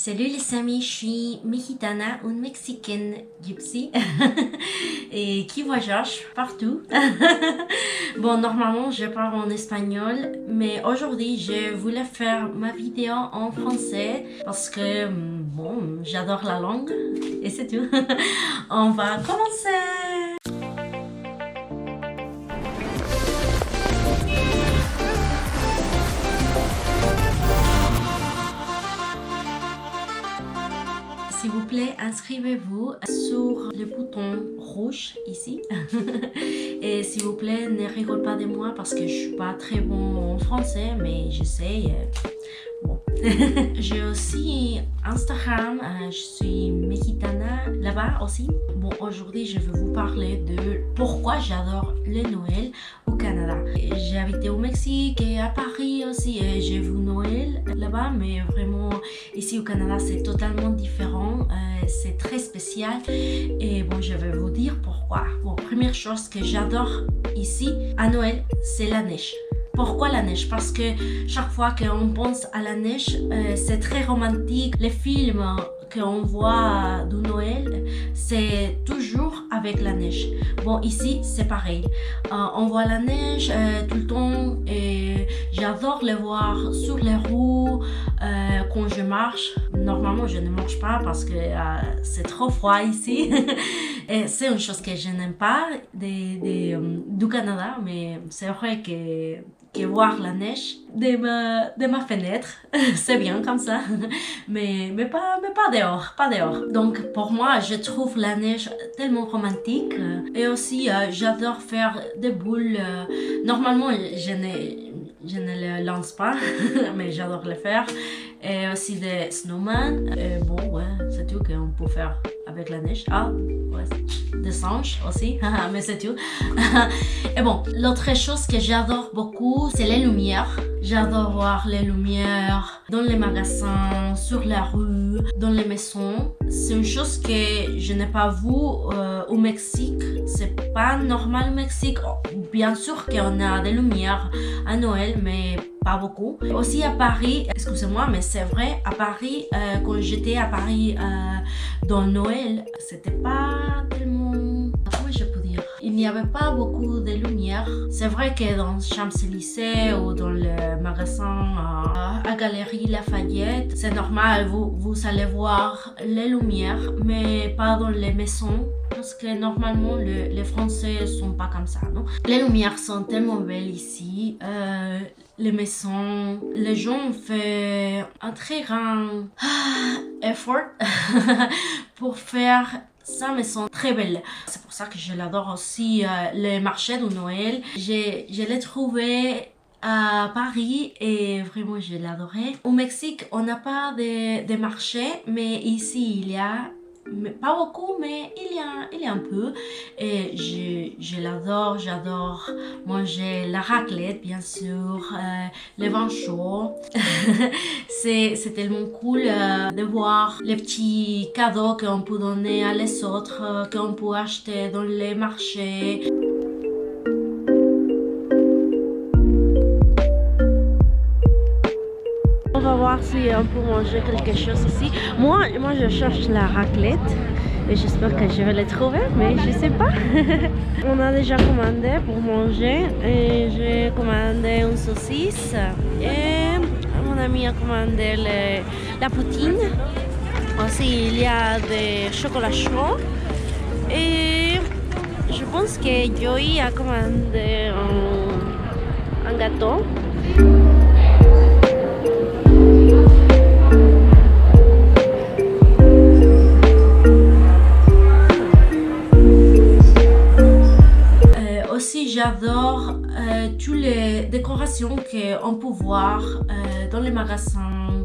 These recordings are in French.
Salut les amis, je suis mexicana, une mexicaine gypsy et qui voyage partout. Bon, normalement je parle en espagnol, mais aujourd'hui je voulais faire ma vidéo en français parce que bon, j'adore la langue et c'est tout. On va commencer. S'il vous plaît, inscrivez-vous sur le bouton rouge ici. Et s'il vous plaît, ne rigole pas de moi parce que je suis pas très bon en français, mais j'essaye. Bon. J'ai aussi Instagram, je suis mexicana là-bas aussi. Bon, aujourd'hui, je vais vous parler de pourquoi j'adore le Noël au Canada. J'ai habité au Mexique et à Paris aussi et j'ai vu Noël là-bas, mais vraiment ici au Canada, c'est totalement différent. C'est très spécial et bon, je vais vous dire pourquoi. Bon, première chose que j'adore ici à Noël, c'est la neige. Pourquoi la neige? Parce que chaque fois qu'on pense à la neige, c'est très romantique. Les films qu'on voit de Noël, c'est toujours avec la neige. Bon, ici, c'est pareil. On voit la neige tout le temps et j'adore le voir sur les roues quand je marche. Normalement, je ne marche pas parce que c'est trop froid ici. Et c'est une chose que je n'aime pas du Canada, mais c'est vrai que voir la neige de ma fenêtre, c'est bien comme ça, mais pas dehors, pas dehors. Donc pour moi, je trouve la neige tellement romantique et aussi j'adore faire des boules. Normalement, je ne le lance pas, mais j'adore le faire. Et aussi des snowman. Et bon, ouais, c'est tout qu'on peut faire avec la neige. Ah, ouais, des singes aussi, mais c'est tout. Et bon, l'autre chose que j'adore beaucoup, c'est les lumières. J'adore voir les lumières dans les magasins, sur la rue, dans les maisons. C'est une chose que je n'ai pas vue au Mexique. C'est pas normal au Mexique. Bien sûr qu'on a des lumières à Noël, mais pas beaucoup. Aussi à Paris, excusez-moi, mais c'est vrai, à Paris, quand j'étais à Paris dans Noël, c'était pas tellement... Comment je peux dire? Il n'y avait pas beaucoup de lumière. C'est vrai que dans Champs-Élysées ou dans le magasin à Galerie Lafayette, c'est normal, vous allez voir les lumières, mais pas dans les maisons. Parce que normalement, les Français sont pas comme ça, non? Les lumières sont tellement belles ici. Les maisons, les gens ont fait un très grand effort pour faire sa maison très belle. C'est pour ça que je l'adore aussi, les marchés de Noël. Je l'ai trouvé à Paris et vraiment je l'adorais. Au Mexique, on n'a pas de marché, mais ici il y a, mais pas beaucoup, mais il y a un peu. Et je l'adore, j'adore manger la raclette, bien sûr, les vins chauds. C'est tellement cool de voir les petits cadeaux qu'on peut donner à les autres, qu'on peut acheter dans les marchés. On va voir si on peut manger quelque chose ici. Moi je cherche la raclette et j'espère que je vais la trouver, mais je sais pas. On a déjà commandé pour manger et j'ai commandé une saucisse et mon ami a commandé la poutine. Aussi il y a des chocolats chauds et je pense que Joey a commandé un gâteau. J'adore toutes les décorations qu'on peut voir dans les magasins,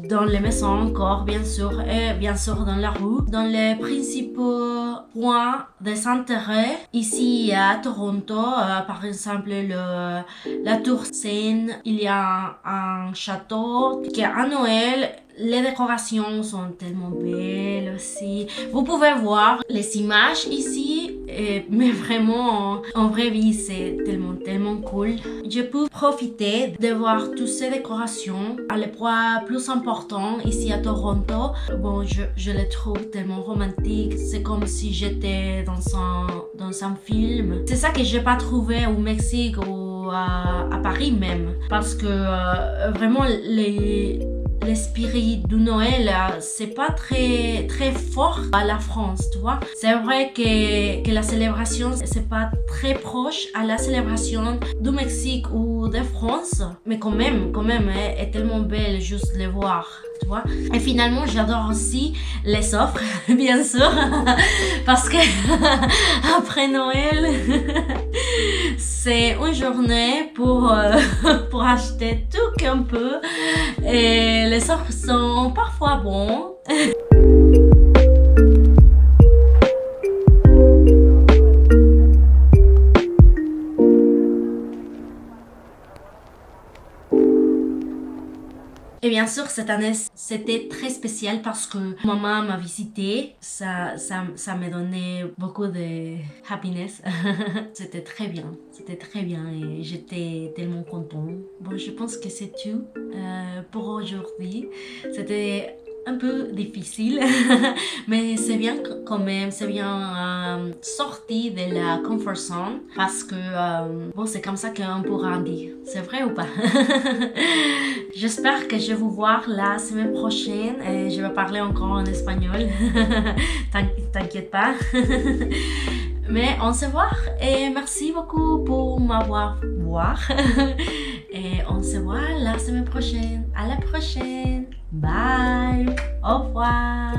dans les maisons encore, bien sûr, et bien sûr dans la rue. Dans les principaux points des intérêts, ici à Toronto, par exemple, la Tour Seine, il y a un château qui à Noël, les décorations sont tellement belles aussi. Vous pouvez voir les images ici Mais vraiment, en vraie vie, c'est tellement cool. Je peux profiter de voir toutes ces décorations à l'endroit plus important ici à Toronto. Bon, je les trouve tellement romantiques. C'est comme si j'étais dans un film. C'est ça que j'ai pas trouvé au Mexique ou à Paris même. Parce que vraiment, l'esprit du Noël, c'est pas très fort à la France, tu vois. C'est vrai que la célébration, c'est pas très proche à la célébration du Mexique ou de France, mais quand même, est tellement belle juste les voir. Tu vois. Et finalement, j'adore aussi les offres, bien sûr, parce que après Noël, c'est une journée pour acheter tout un peu. Et les offres sont parfois bons. Et bien sûr, cette année, c'était très spécial parce que maman m'a visité. Ça m'a donné beaucoup de happiness. C'était très bien et j'étais tellement contente. Bon, je pense que c'est tout pour aujourd'hui. C'était un peu difficile, mais c'est bien quand même, c'est bien sorti de la comfort zone parce que bon, c'est comme ça qu'on peut grandir. C'est vrai ou pas? J'espère que je vais vous voir la semaine prochaine et je vais parler encore en espagnol. T'inquiète pas. Mais on se voit et merci beaucoup pour m'avoir voir. Et on se voit la semaine prochaine. À la prochaine. Bye. Au revoir.